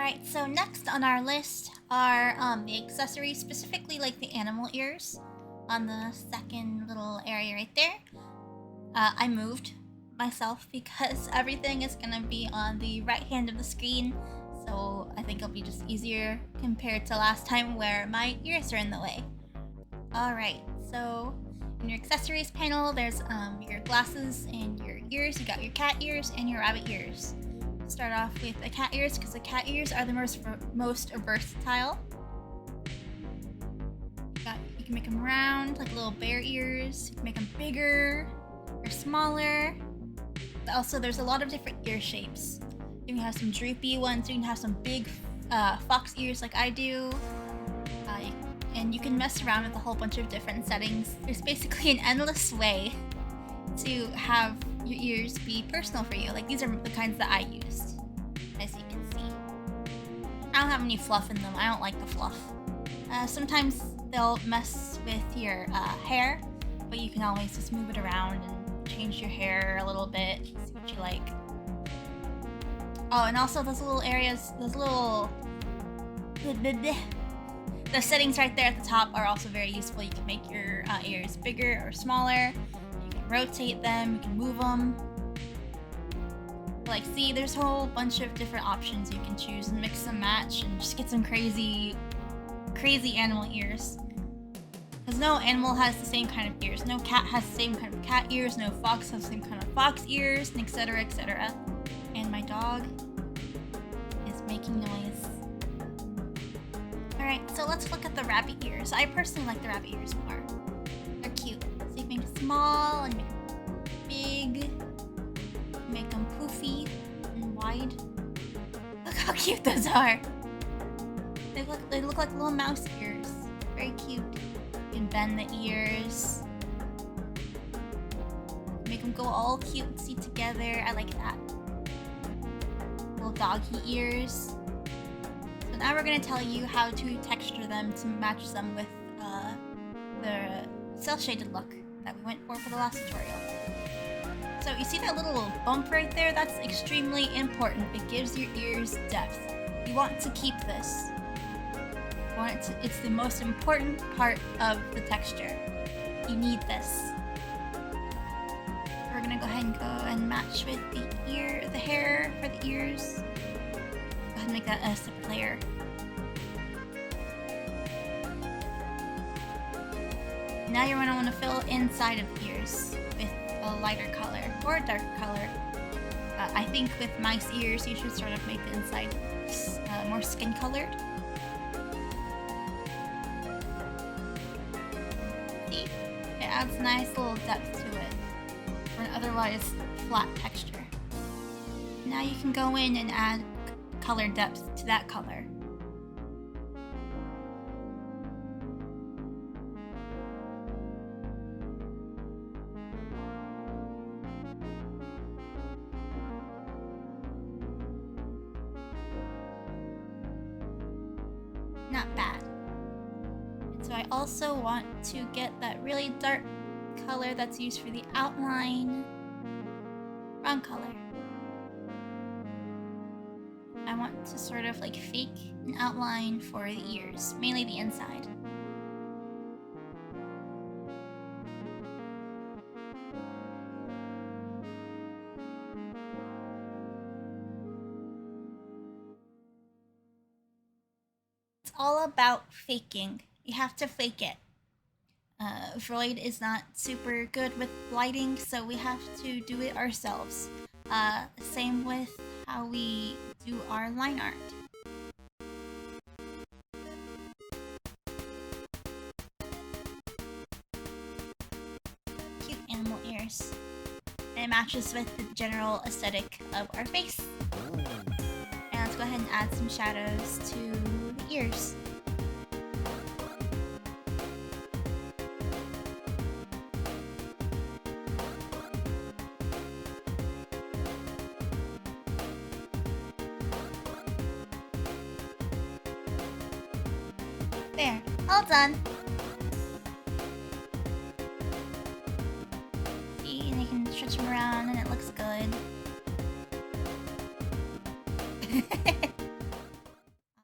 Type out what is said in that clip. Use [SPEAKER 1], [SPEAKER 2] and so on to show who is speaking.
[SPEAKER 1] Alright, so next on our list are the accessories, specifically like the animal ears on the second little area right there. I moved myself because everything is gonna be on the right hand of the screen, so I think it'll be just easier compared to last time where my ears are in the way. Alright, so in your accessories panel, there's your glasses and your ears. You got your cat ears and your rabbit ears. Start off with the cat ears because the cat ears are the most versatile. You can make them round like little bear ears. You can make them bigger or smaller. Also, there's a lot of different ear shapes. You can have some droopy ones. You can have some big fox ears like I do. And you can mess around with a whole bunch of different settings. There's basically an endless way to have your ears be personal for you. Like, these are the kinds that I used, as you can see. I don't have any fluff in them. I don't like the fluff. Sometimes they'll mess with your hair, but you can always just move it around and change your hair a little bit, see what you like. Oh, and also those little areas, the settings right there at the top are also very useful. You can make your ears bigger or smaller. You can rotate them, you can move them. Like, see, there's a whole bunch of different options you can choose and mix and match and just get some crazy animal ears. Because no animal has the same kind of ears. No cat has the same kind of cat ears. No fox has the same kind of fox ears, and etc., etc. And my dog is making noise. Alright, so let's look at the rabbit ears. I personally like the rabbit ears more. They're cute. So you can make them small and make them big. Make them poofy and wide. Look how cute those are. They look like little mouse ears. Very cute. You can bend the ears. Make them go all cutesy together. I like that. Little doggy ears. So now we're going to tell you how to texture them to match them with the cel-shaded look that we went for the last tutorial. So you see that little bump right there? That's extremely important. It gives your ears depth. You want to keep this. It's the most important part of the texture. You need this. We're going to go ahead and match with the hair for the ears. Go ahead and make that a separate layer. Now you're going to want to fill inside of the ears with a lighter color or a darker color. I think with mice ears, you should sort of make the inside more skin colored. See? It adds a nice little depth to it for an otherwise flat texture. Now you can go in and add color depth to that color. Not bad. And so I also want to get that really dark color that's used for the outline. Wrong color. I want to sort of like fake an outline for the ears, mainly the inside. It's all about faking. You have to fake it. Vroid is not super good with lighting, so we have to do it ourselves. Same with how we do our line art. Cute animal ears. And it matches with the general aesthetic of our face. And let's go ahead and add some shadows to the ears. There, all done.